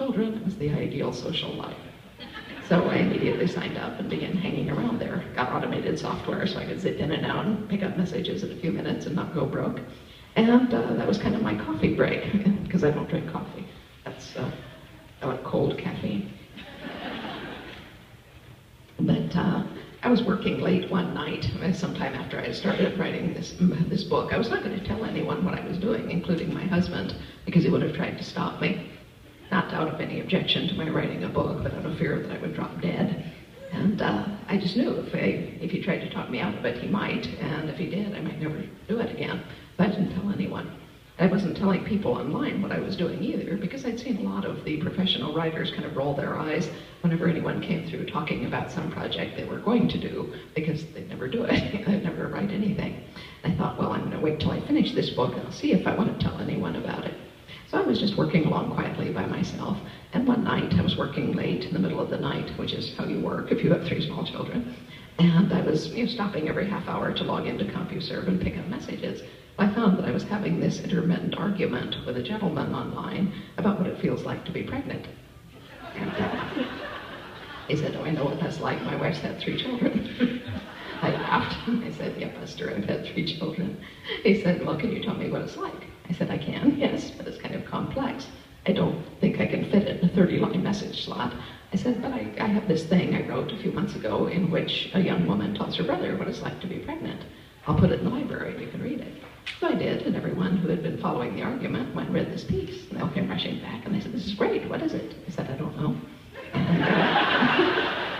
children. It was the ideal social life. So I immediately signed up and began hanging around there. Got automated software so I could zip in and out and pick up messages in a few minutes and not go broke. And that was kind of my coffee break, because I don't drink coffee. That's cold caffeine. But I was working late one night, sometime after I started writing this book. I was not going to tell anyone what I was doing, including my husband, because he would have tried to stop me. Not out of any objection to my writing a book, but out of fear that I would drop dead. And I just knew if he tried to talk me out of it, he might, and if he did, I might never do it again. So I didn't tell anyone. I wasn't telling people online what I was doing either, because I'd seen a lot of the professional writers kind of roll their eyes whenever anyone came through talking about some project they were going to do, because they'd never do it. They'd never write anything. And I thought, well, I'm going to wait till I finish this book and I'll see if I want to tell anyone about it. So I was just working along quietly by myself, and one night I was working late in the middle of the night, which is how you work if you have 3 small children, and I was stopping every half hour to log into CompuServe and pick up messages. I found that I was having this intermittent argument with a gentleman online about what it feels like to be pregnant. And he said, "Oh, I know what that's like. My wife's had 3 children." I laughed. I said, "Yeah, Buster, I've had 3 children." He said, "Well, can you tell me what it's like?" I said, "I can, yes, but it's kind of complex. I don't think I can fit it in a 30-line message slot." I said, "But I have this thing I wrote a few months ago in which a young woman tells her brother what it's like to be pregnant. I'll put it in the library and you can read it." So I did, and everyone who had been following the argument went and read this piece. And they all came rushing back, and they said, "This is great, what is it?" I said, "I don't know." And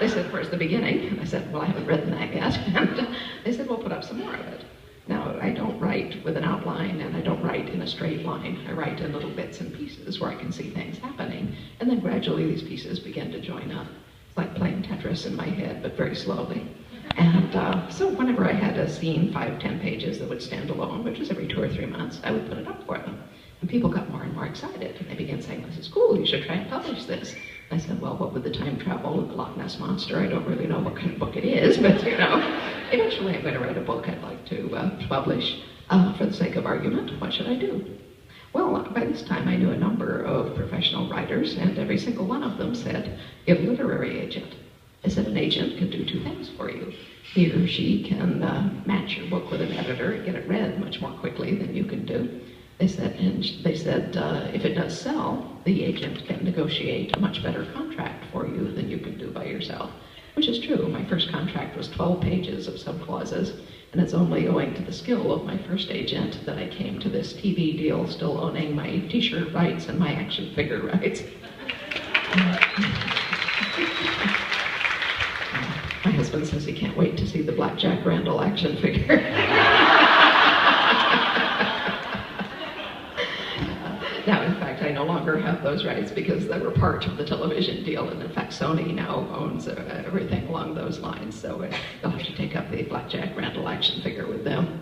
they said, "Where's the beginning?" And I said, "Well, I haven't written that yet." And they said, "Well, put up some more of it." Now, I don't write with an outline, and I don't write in a straight line. I write in little bits and pieces where I can see things happening, and then gradually these pieces begin to join up. It's like playing Tetris in my head, but very slowly. And so whenever I had a scene, 5-10 pages that would stand alone, which was every 2 or 3 months, I would put it up for them. And people got more and more excited, and they began saying, "This is cool, you should try and publish this." I said, "Well, what with the time travel and the Loch Ness Monster, I don't really know what kind of book it is, but eventually I'm going to write a book I'd like to publish for the sake of argument. What should I do?" Well, by this time I knew a number of professional writers, and every single one of them said, "Get a literary agent." I said, "An agent can do 2 things for you. He or she can match your book with an editor and get it read much more quickly than you can do." They said, if it does sell, the agent can negotiate a much better contract for you than you can do by yourself, which is true. My first contract was 12 pages of subclauses, and it's only owing to the skill of my first agent that I came to this TV deal still owning my t-shirt rights and my action figure rights. My husband says he can't wait to see the Black Jack Randall action figure. Now, in fact, I no longer have those rights because they were part of the television deal, and in fact, Sony now owns everything along those lines, so you'll have to take up the Black Jack Randall action figure with them.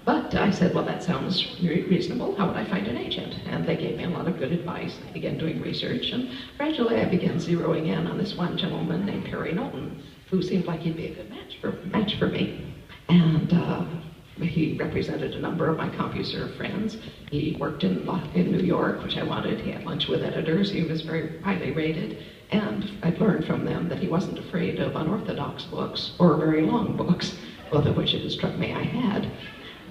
But I said, "Well, that sounds reasonable. How would I find an agent?" And they gave me a lot of good advice. I began doing research, and gradually I began zeroing in on this one gentleman named Perry Knowlton, who seemed like he'd be a good match for me. And he represented a number of my CompuServe friends. He worked in New York, which I wanted. He had lunch with editors. He was very highly rated. And I'd learned from them that he wasn't afraid of unorthodox books or very long books, both of which it had struck me I had.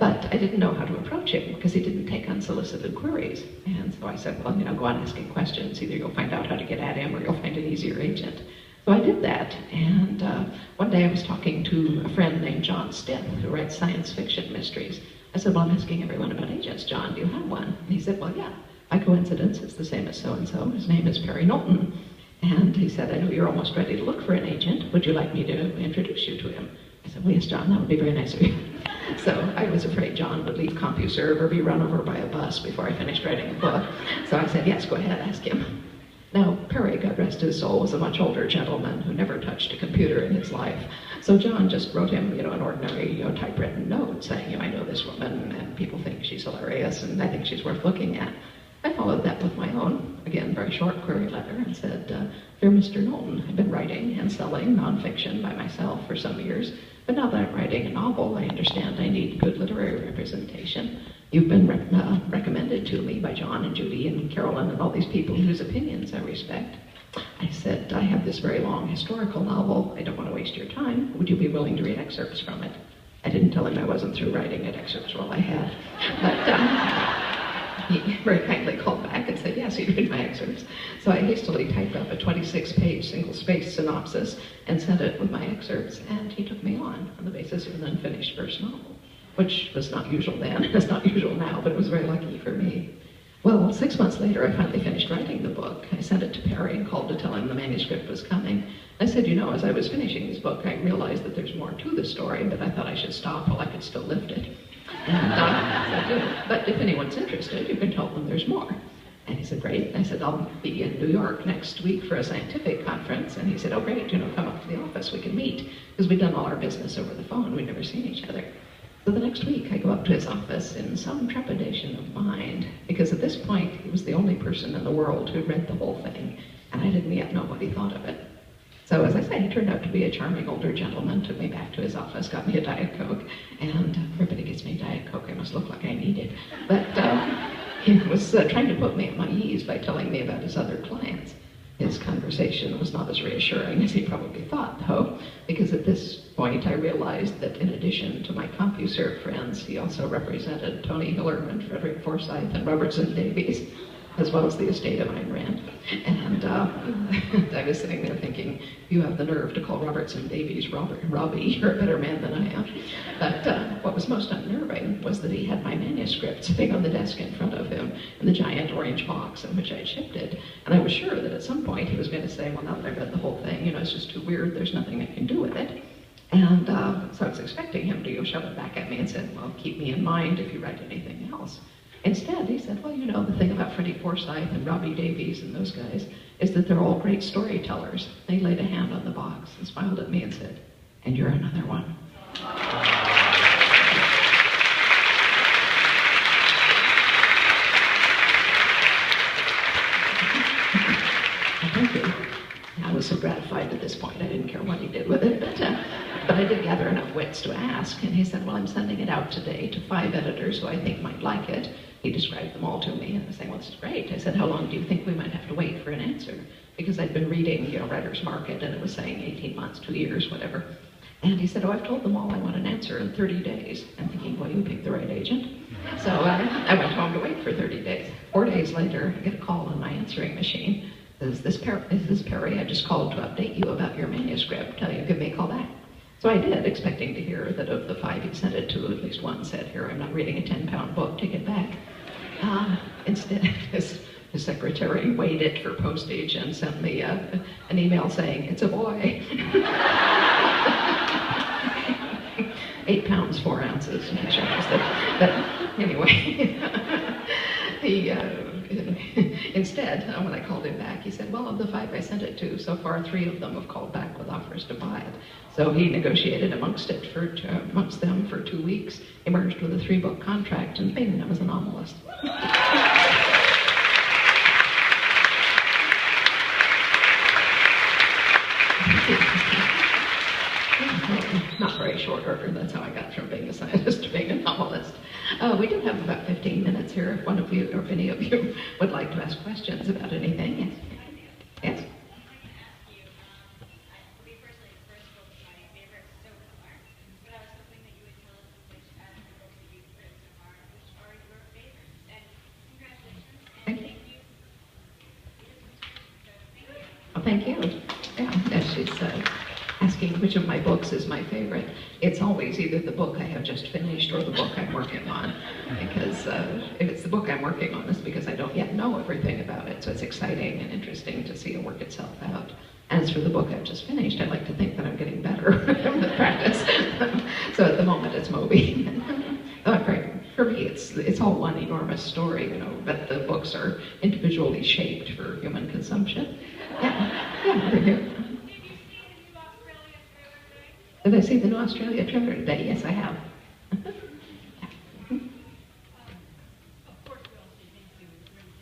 But I didn't know how to approach him because he didn't take unsolicited queries. And so I said, "Well, go on asking questions. Either you'll find out how to get at him or you'll find an easier agent." So I did that, and one day I was talking to a friend named John Stith, who writes science fiction mysteries. I said, "Well, I'm asking everyone about agents. John, do you have one?" And he said, "Well, yeah, by coincidence, it's the same as so-and-so. His name is Perry Knowlton." And he said, "I know you're almost ready to look for an agent. Would you like me to introduce you to him?" I said, "Well, yes, John, that would be very nice of you." So I was afraid John would leave CompuServe or be run over by a bus before I finished writing the book. So I said, "Yes, go ahead, ask him." Now, Perry, God rest his soul, was a much older gentleman who never touched a computer in his life. So John just wrote him, an ordinary, typewritten note saying, "I know this woman, and people think she's hilarious, and I think she's worth looking at." I followed that with my own, again, very short query letter, and said, "Dear Mr. Knowlton, I've been writing and selling nonfiction by myself for some years, but now that I'm writing a novel, I understand I need good literary representation. You've been recommended to me by John and Judy and Carolyn and all these people whose opinions I respect. I said, I have this very long historical novel. I don't want to waste your time. Would you be willing to read excerpts from it? I didn't tell him I wasn't through writing it. Excerpts were all I had. But he very kindly called back and said, yes, he'd read my excerpts. So I hastily typed up a 26-page single-spaced synopsis and sent it with my excerpts, and he took me on the basis of an unfinished first novel, which was not usual then. It's not usual now, but it was very lucky for me. Well, 6 months later, I finally finished writing the book. I sent it to Perry and called to tell him the manuscript was coming. I said, you know, as I was finishing this book, I realized that there's more to the story, but I thought I should stop while I could still lift it. And I did. But if anyone's interested, you can tell them there's more. And he said, great. I said, I'll be in New York next week for a scientific conference. And he said, oh, great, you know, come up to the office, we can meet. Because we'd done all our business over the phone, we'd never seen each other. So the next week, I go up to his office in some trepidation of mind, because at this point, he was the only person in the world who'd read the whole thing, and I didn't yet know what he thought of it. So as I said, he turned out to be a charming older gentleman, took me back to his office, got me a Diet Coke, and everybody gets me a Diet Coke, I must look like I need it. But he was trying to put me at my ease by telling me about his other clients. His conversation was not as reassuring as he probably thought, though, because at this point I realized that in addition to my CompuServe friends, he also represented Tony Hillerman, Frederick Forsyth, and Robertson Davies, as well as the estate of Ayn Rand. And I was sitting there thinking, you have the nerve to call Robertson Davies Robbie, you're a better man than I am. But what was most unnerving was that he had my manuscript sitting on the desk in front of him in the giant orange box in which I'd shipped it. And I was sure that at some point he was going to say, well, now that I've read the whole thing, you know, it's just too weird, there's nothing I can do with it. And so I was expecting him to shove it back at me and said, well, keep me in mind if you write anything else. Instead, he said, well, you know, the thing about Freddie Forsyth and Robbie Davies and those guys is that they're all great storytellers. They laid a hand on the box and smiled at me and said, and you're another one. Thank you. I was so gratified at this point, I didn't care what he did with it, but I did gather enough wits to ask, and he said, well, I'm sending it out today to 5 editors who I think might like it. He described them all to me, and I was saying, well, this is great. I said, how long do you think we might have to wait for an answer? Because I'd been reading, you know, Writer's Market, and it was saying 18 months, 2 years, whatever. And he said, oh, I've told them all I want an answer in 30 days. I'm thinking, well, you picked the right agent. So I went home to wait for 30 days. 4 days later, I get a call on my answering machine. Is this Perry? I just called to update you about your manuscript. Give me a call back. So I did, expecting to hear that of the 5 he sent it to, at least one said, here, I'm not reading a 10-pound book, take it back. Instead, his secretary weighed it for postage and sent me an email saying, it's a boy. 8 pounds, 4 ounces. But anyway, instead, when I called him back, he said, well, of the 5 I sent it to, so far 3 of them have called back with offers to buy it. So he negotiated amongst them for 2 weeks, emerged with a 3-book contract, and paid him as a novelist. Not very short order, that's how I got from being a scientist to being a novelist. We do have about 15 minutes here if one of you, or if any of you, would like to ask questions about anything. Yes? Yes? Thank you. Yeah, she's asking which of my books is my favorite. It's always either the book I have just finished or the book I'm working on. Because if it's the book I'm working on, it's because I don't yet know everything about it. So it's exciting and interesting to see it work itself out. As for the book I've just finished, I like to think that I'm getting better with practice. So at the moment, it's MOBY. For me, it's all one enormous story, you know, but the books are individually shaped for human consumption. Yeah, over here. Did I see the New Australia trailer today? Yes, I have.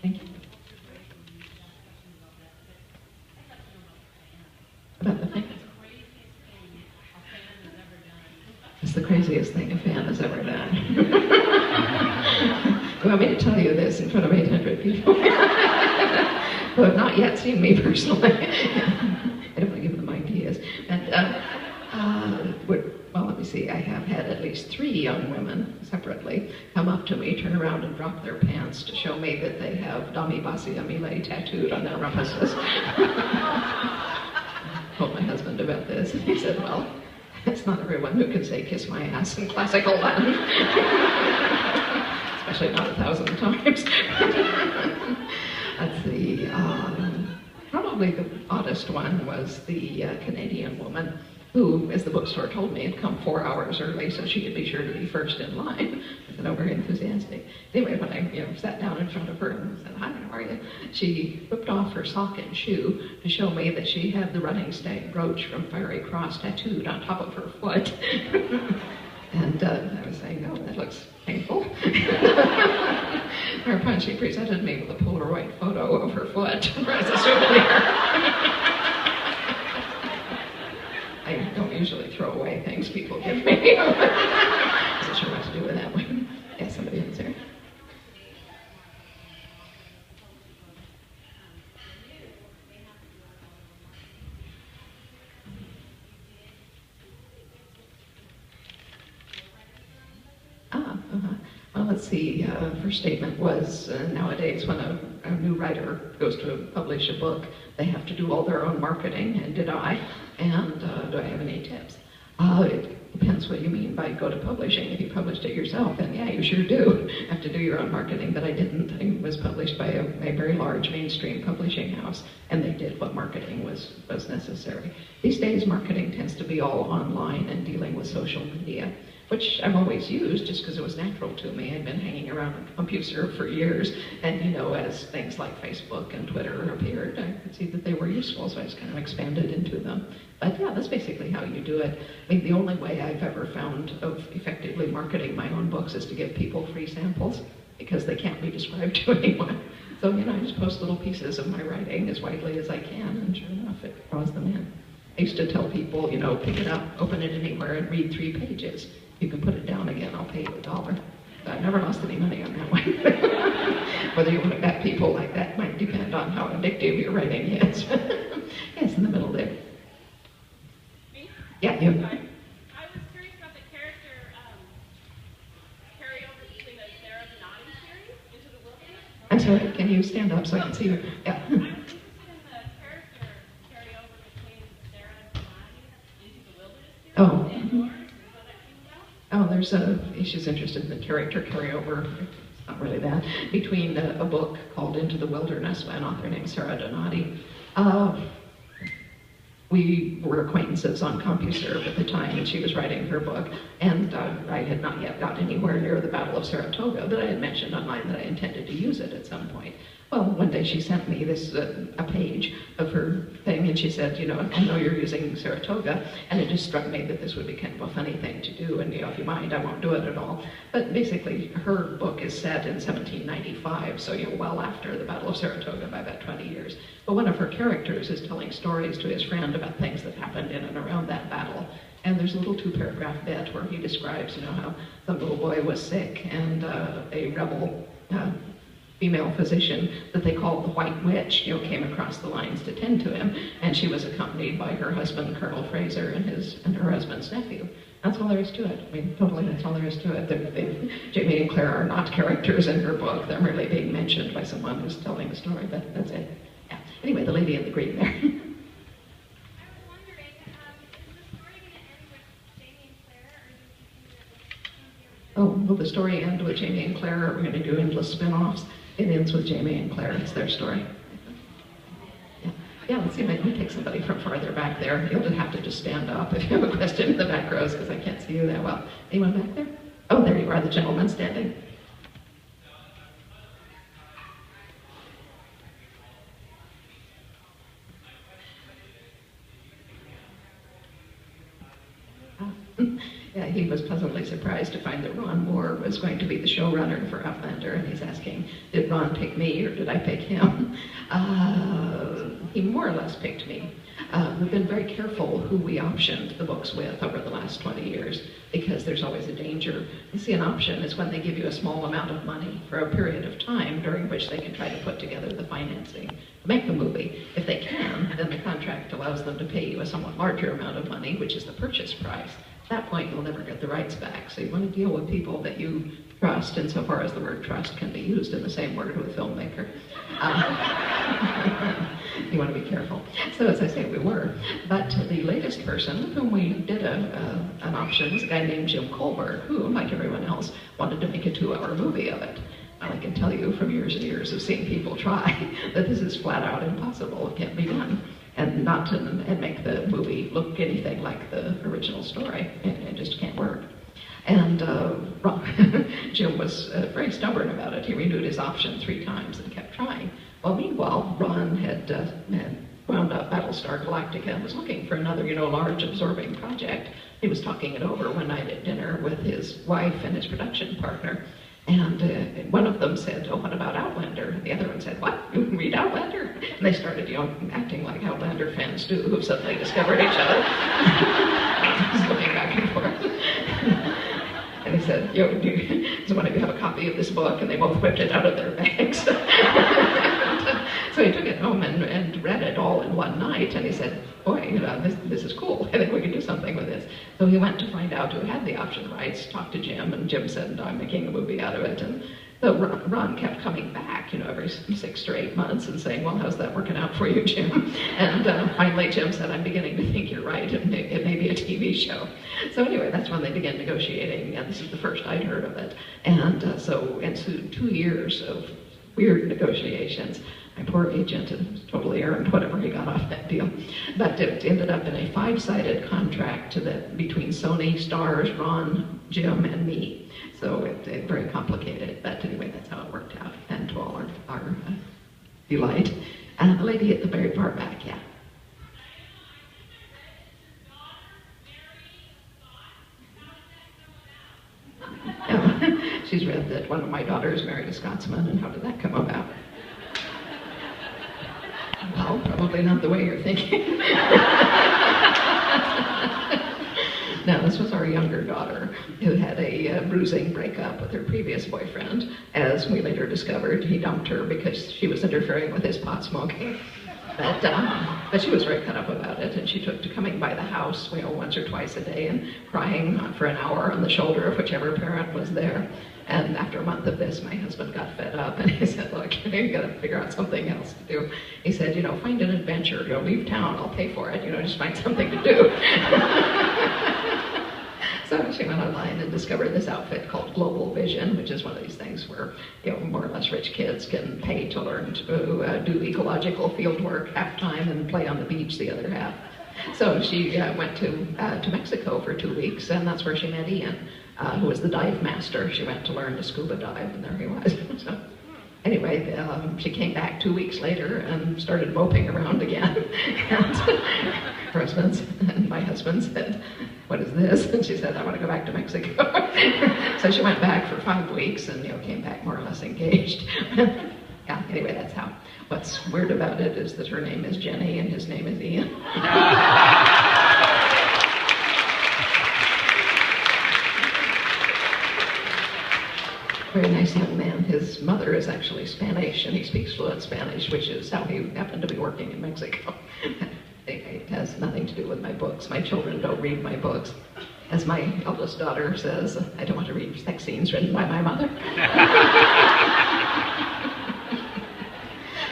Thank you. About the thing? It's the craziest thing a fan has ever done. You want me to tell you this in front of 800 people who have not yet seen me personally? I don't want to give them ideas. And, well, let me see. I have had at least 3 young women separately come up to me, turn around and drop their pants to show me that they have Dami Basi Amile tattooed on their rumpuses. I told my husband about this, and he said, well, it's not everyone who can say kiss my ass in classical Latin. Especially not 1,000 times. Let's see, probably the oddest one was the Canadian woman who, as the bookstore told me, had come 4 hours early so she could be sure to be first in line. I said, oh, very enthusiastic. Anyway, when I sat down in front of her and said, hi, how are you? She whipped off her sock and shoe to show me that she had the running stag brooch from Fiery Cross tattooed on top of her foot. And I was saying, no, that looks painful. Whereupon she presented me with a Polaroid photo of her foot as a souvenir. I don't usually throw away things people give me. I'm not sure what to do with that one. Yeah, somebody else there. Well, let's see. First statement was nowadays when a new writer goes to publish a book, they have to do all their own marketing, and did I? And do I have any tips? It depends what you mean by go to publishing. If you published it yourself, then yeah, you sure do have to do your own marketing, but I didn't. I was published by a very large mainstream publishing house, and they did what marketing was necessary. These days, marketing tends to be all online and dealing with social media, which I've always used just because it was natural to me. I'd been hanging around a computer for years, and as things like Facebook and Twitter appeared, I could see that they were useful, so I just kind of expanded into them. But yeah, that's basically how you do it. I mean, the only way I've ever found of effectively marketing my own books is to give people free samples, because they can't be described to anyone. So, I just post little pieces of my writing as widely as I can, and sure enough, it draws them in. I used to tell people, pick it up, open it anywhere, and read 3 pages. You can put it down again, I'll pay you $1. So I've never lost any money on that one. Whether you want to bet people like that might depend on how addictive your writing is. Yes, in the middle there. Me? Yeah, you. I was curious about the character carryover between the Sarah Donati series into the wilderness. I'm sorry, can you stand up so I can see you? Yeah. I was interested in the character carryover between Sarah Donati into the wilderness series and yours. Oh, she's interested in the character carryover, it's not really that, between a book called Into the Wilderness by an author named Sarah Donati. We were acquaintances on CompuServe at the time, and she was writing her book, and I had not yet got anywhere near the Battle of Saratoga, but I had mentioned online that I intended to use it at some point. Well, one day she sent me this, a page of her thing, and she said, I know you're using Saratoga, and it just struck me that this would be kind of a funny thing to do, and if you mind, I won't do it at all. But basically, her book is set in 1795, so well after the Battle of Saratoga by about 20 years. But one of her characters is telling stories to his friend about things that happened in and around that battle. And there's a little 2-paragraph bit where he describes, how the little boy was sick, and a rebel female physician that they called the White Witch, came across the lines to tend to him, and she was accompanied by her husband, Colonel Fraser, and her husband's nephew. That's all there is to it. I mean, totally, that's all there is to it. Jamie and Claire are not characters in her book. They're merely being mentioned by someone who's telling the story, but that's it. Yeah. Anyway, the lady in the green there. Oh, will the story end with Jamie and Claire, or are we going to do endless spin-offs? It ends with Jamie and Claire. It's their story. Yeah, let's see if I can take somebody from farther back there. You'll have to just stand up if you have a question in the back rows, because I can't see you that well. Anyone back there? Oh, there you are, the gentleman standing. Yeah, he was pleasantly surprised to find that Ron Moore was going to be the showrunner for Outlander, and he's asking, did Ron pick me or did I pick him? he more or less picked me. We've been very careful who we optioned the books with over the last 20 years because there's always a danger. You see, an option is when they give you a small amount of money for a period of time during which they can try to put together the financing to make the movie. If they can, then the contract allows them to pay you a somewhat larger amount of money, which is the purchase price. At that point, you'll never get the rights back. So you want to deal with people that you trust, insofar as the word trust can be used in the same word with a filmmaker. You want to be careful. So as I say, we were. But the latest person with whom we did an option was a guy named Jim Colbert, who, like everyone else, wanted to make a 2-hour movie of it. Well, I can tell you from years and years of seeing people try that this is flat out impossible. It can't be done. And make the movie look anything like the original story. It just can't work. And Jim was very stubborn about it. He renewed his option 3 times and kept trying. Well, meanwhile, Ron had wound up Battlestar Galactica and was looking for another, large absorbing project. He was talking it over one night at dinner with his wife and his production partner. And one of them said, "Oh, what about Outlander?" And the other one said, "What? You read Outlander?" And they started, acting like Outlander fans do, who've suddenly discovered each other. Just looking back and forth. And he said, "Does one of you have a copy of this book?" And they both whipped it out of their bags. So he took it home and read it all in one night. And he said, "Boy, this is cool. I think we can do something with this." So he went to find out who had the option rights, talked to Jim, and Jim said, "I'm making a movie out of it." And so Ron kept coming back, every 6 or 8 months and saying, "Well, how's that working out for you, Jim?" And finally Jim said, "I'm beginning to think you're right, and it may be a TV show." So anyway, that's when they began negotiating, and this is the first I'd heard of it. And so ensued 2 years of weird negotiations. My poor agent totally earned whatever he got off that deal. But it ended up in a 5-sided contract between Sony, Starz, Ron, Jim, and me. So it very complicated. But anyway, that's how it worked out, and to all our delight. And the lady at the very far back, yeah. She's read that one of my daughters married a Scotsman, and how did that come about? Well, probably not the way you're thinking. Now, this was our younger daughter, who had a bruising breakup with her previous boyfriend. As we later discovered, he dumped her because she was interfering with his pot smoking. But she was very cut up about it, and she took to coming by the house, once or twice a day and crying for an hour on the shoulder of whichever parent was there. And after a month of this, my husband got fed up, and he said, "Look, you got to figure out something else to do." He said, "Find an adventure. Leave town. I'll pay for it. Just find something to do." So she went online and discovered this outfit called Global Vision, which is one of these things where, more or less rich kids can pay to learn to do ecological field work half time and play on the beach the other half. So she went to Mexico for 2 weeks, and that's where she met Ian, who was the dive master. She went to learn to scuba dive, and there he was. So anyway, she came back 2 weeks later and started moping around again. And my husband said, "What is this?" And she said, "I want to go back to Mexico." So she went back for 5 weeks and came back more or less engaged. Yeah, anyway, that's how. What's weird about it is that her name is Jenny and his name is Ian. Very nice young man. His mother is actually Spanish, and he speaks fluent Spanish, which is how he happened to be working in Mexico. It has nothing to do with my books. My children don't read my books. As my eldest daughter says, "I don't want to read sex scenes written by my mother."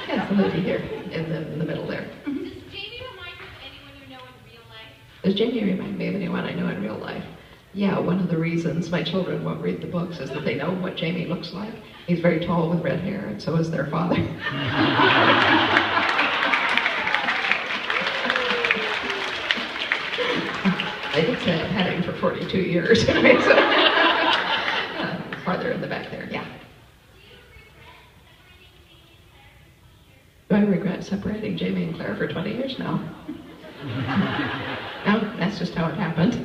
Yes, the lady here in the middle there. Does Jamie remind you of anyone you know in real life? Does Jamie remind me of anyone I know in real life? Yeah, one of the reasons my children won't read the books is that they know what Jamie looks like. He's very tall with red hair, and so is their father. I did say I've had him for 42 years. So, farther in the back there, yeah. Do I regret separating Jamie and Claire for 20 years now? No, that's just how it happened.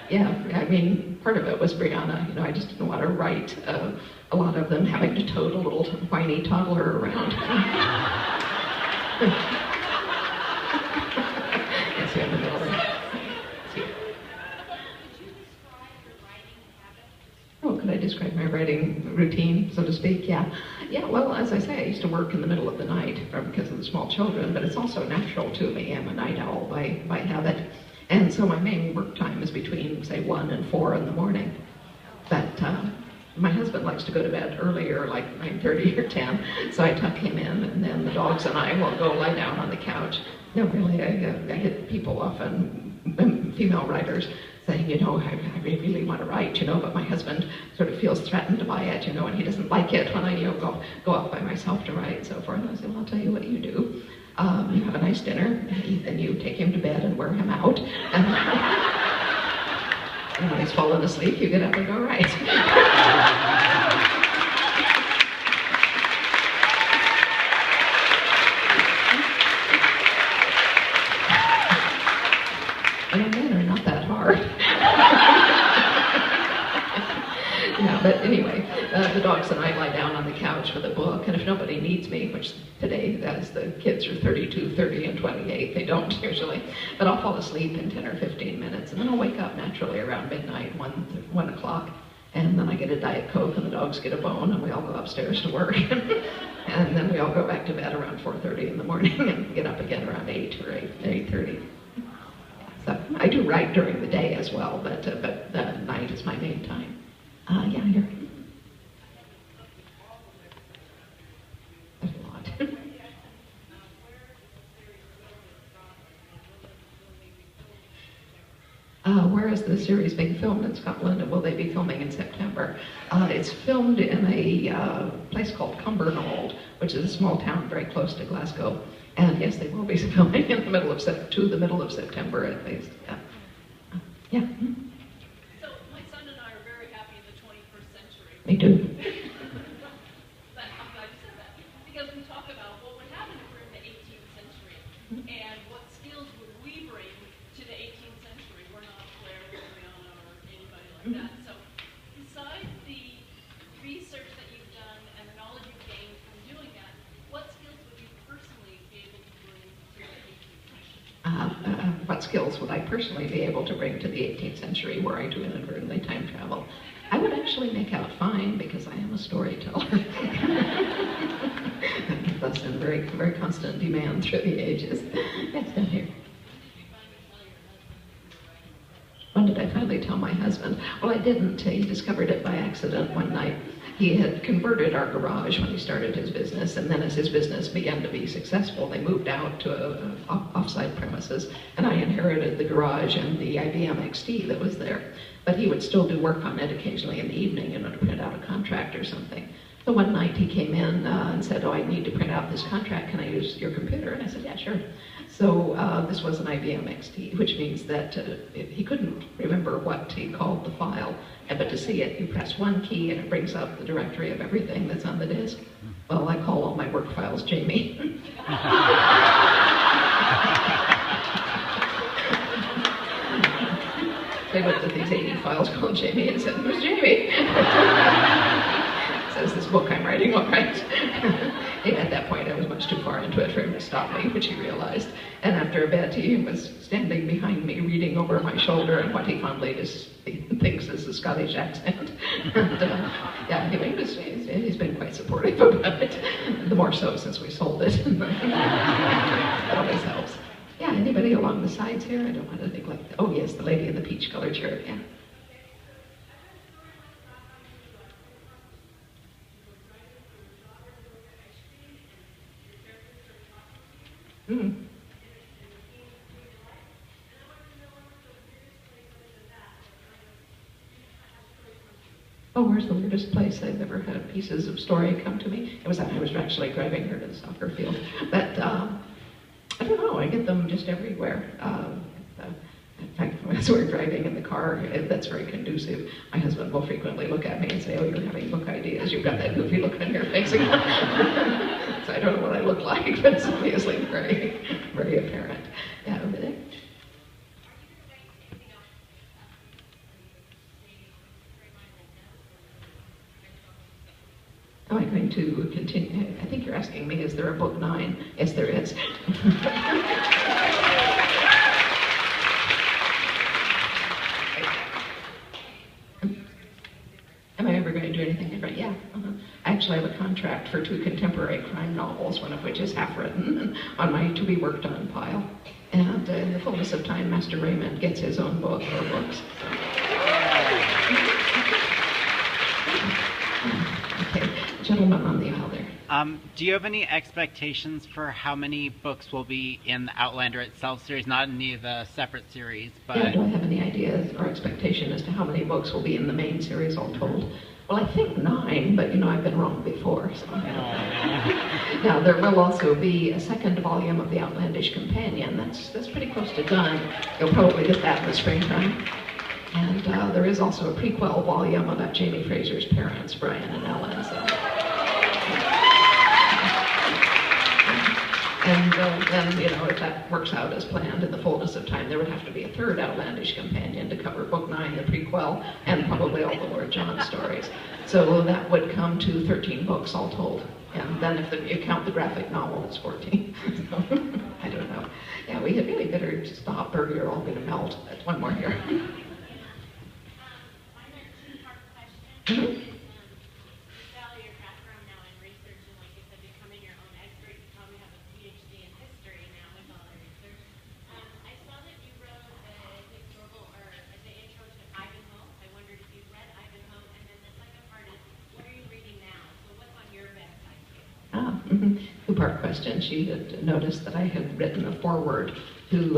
Yeah, I mean, part of it was Brianna. I just didn't want to write a lot of them having to tote a little whiny toddler around. Yeah. Well, as I say, I used to work in the middle of the night because of the small children, but it's also natural to me. I'm a night owl by habit, and so my main work time is between, say, 1 and 4 in the morning. But my husband likes to go to bed earlier, like 9:30 or 10, so I tuck him in, and then the dogs and I will go lie down on the couch. No, really, I get people often, female writers, saying, I really want to write, but my husband sort of feels threatened by it, and he doesn't like it when I, go off by myself to write and so forth. And I say, well, I'll tell you what you do. You have a nice dinner, and you take him to bed and wear him out. And when he's fallen asleep, you get up and go write. And men are not that hard. Yeah, but anyway, the dogs and I lie down on the couch with a book, and if nobody needs me, which today, as the kids are 32, 30, and 28, they don't usually, but I'll fall asleep in 10 or 15 minutes, and then I'll wake up naturally around midnight, 1 o'clock, and then I get a Diet Coke, and the dogs get a bone, and we all go upstairs to work. And then we all go back to bed around 4:30 in the morning and get up again around 8 or 8:30. So I do write during the day as well, but the night is my main time. Yeah, here. That's a lot. Where is the series being filmed in Scotland, and will they be filming in September? It's filmed in a place called Cumbernauld, which is a small town very close to Glasgow. And yes, they will be filming in the middle of September at least. Yeah. Yeah. So my son and I are very happy in the 21st century. Me too. But I'm glad you said that. Because we talk about what would happen if we're in the 18th century. And what skills would we bring to the 18th century? We're not Claire or Brianna or anybody like that. So besides the research that you've done and the knowledge you've gained from doing that, what skills would you personally be able to bring to the 18th century? What skills would I personally be able to bring to the 18th century were I to inadvertently time travel? I would actually make out fine because I am a storyteller. That's in very, very constant demand through the ages. Yes, down here. When did I finally tell my husband? Well, I didn't. He discovered it by accident one night. He had converted our garage when he started his business, and then as his business began to be successful, they moved out to off-site premises, and I inherited the garage and the IBM XT that was there. But he would still do work on it occasionally in the evening, to print out a contract or something. So one night he came in and said, I need to print out this contract. Can I use your computer? And I said, yeah, sure. So this was an IBM XT, which means that he couldn't remember what he called the file. But to see it, you press one key and it brings up the directory of everything that's on the disk. Well, I call all my work files Jamie. They looked at these 80 files called Jamie and said, who's Jamie? Says this book I'm writing, all right. At that point, I was much too far into it for him to stop me, which he realized. And after a bit, he was standing behind me, reading over my shoulder, and what he fondly thinks is a Scottish accent. And, yeah, anyway, he's been quite supportive about it. The more so since we sold it. That always helps. Yeah, anybody along the sides here? I don't want to think like that. Oh, yes, the lady in the peach-colored shirt, yeah. Mm. Oh, where's the weirdest place I've ever had pieces of story come to me? I was actually driving her to the soccer field. But I don't know, I get them just everywhere. In fact, as we're driving in the car, that's very conducive. My husband will frequently look at me and say, oh, you're having book ideas. You've got that goofy look on your face again. So I don't know what I look like, but it's obviously very, very apparent. Yeah, over there. Am I going to continue? I think you're asking me, is there a book 9? Yes, there is. Am I ever going to do anything different? Yeah. I actually have a contract. for 2 contemporary crime novels, one of which is half written and on my to be worked on pile. And in the fullness of time, Master Raymond gets his own book or books. So. Okay, gentleman on the aisle there. Do you have any expectations for how many books will be in the Outlander itself series, not in any of the separate series, but... Yeah, do I have any ideas or expectation as to how many books will be in the main series all told? Well, I think 9, but I've been wrong before, so I don't know. Now, there will also be a 2nd volume of the Outlandish Companion. That's pretty close to done. You'll probably get that in the springtime. And there is also a prequel volume about Jamie Fraser's parents, Brian and Ellen. So. And then, if that works out as planned in the fullness of time, there would have to be a 3rd Outlandish Companion to cover Book 9, the prequel, and probably all the Lord John stories. So that would come to 13 books all told. And then if you count the graphic novel, it's 14. So, I don't know. Yeah, we had really better stop or you're all going to melt. That's one more here. Mm-hmm. Two-part question. She had noticed that I had written a foreword to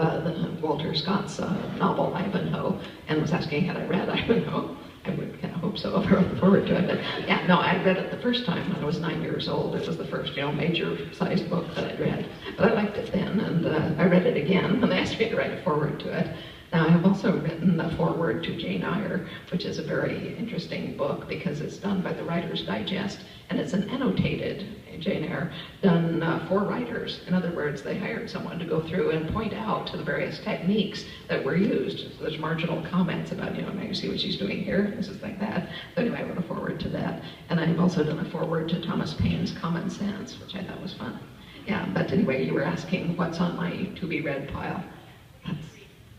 Walter Scott's novel Ivanhoe, and was asking had I read Ivanhoe. I would kind of hope so if I wrote the foreword to it. But yeah, no, I read it the first time when I was 9 years old. It was the first, major-sized book that I'd read. But I liked it then, and I read it again, and they asked me to write a foreword to it. Now, I have also written a foreword to Jane Eyre, which is a very interesting book because it's done by the Writer's Digest, and it's an annotated Jane Eyre done for writers. In other words, they hired someone to go through and point out to the various techniques that were used. So there's marginal comments about, now you see what she's doing here, this is like that. So anyway, I wrote a foreword to that. And I've also done a foreword to Thomas Paine's Common Sense, which I thought was fun. Yeah, but anyway, you were asking what's on my to-be-read pile.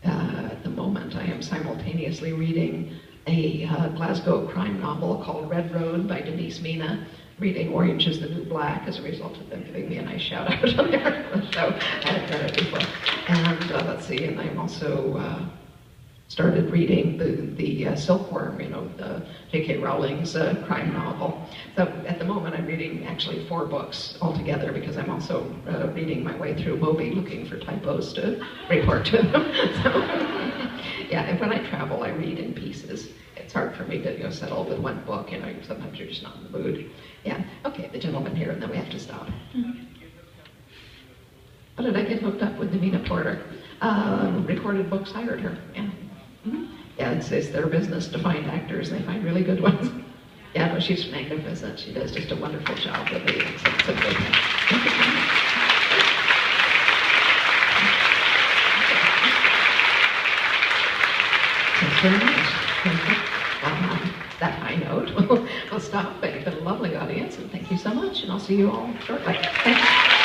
At the moment, I am simultaneously reading a Glasgow crime novel called Red Road by Denise Mina, reading Orange is the New Black as a result of them giving me a nice shout out on there. So I had read it before. And let's see, and I'm also started reading the Silkworm, the J.K. Rowling's crime novel. So at the moment I'm reading actually 4 books altogether because I'm also reading my way through MOBY looking for typos to report to them. So, yeah, and when I travel I read in pieces. It's hard for me to settle with one book, sometimes you're just not in the mood. Yeah, okay, the gentleman here, and then we have to stop. How did I get hooked up with Davina Porter? Recorded Books hired her, yeah. Yeah, it's their business to find actors. They find really good ones. Yeah, no, she's magnificent. She does just a wonderful job with the Thanks very much. Thank you. That high note, we'll stop. But you've been a lovely audience, and thank you so much. And I'll see you all shortly. Thank you.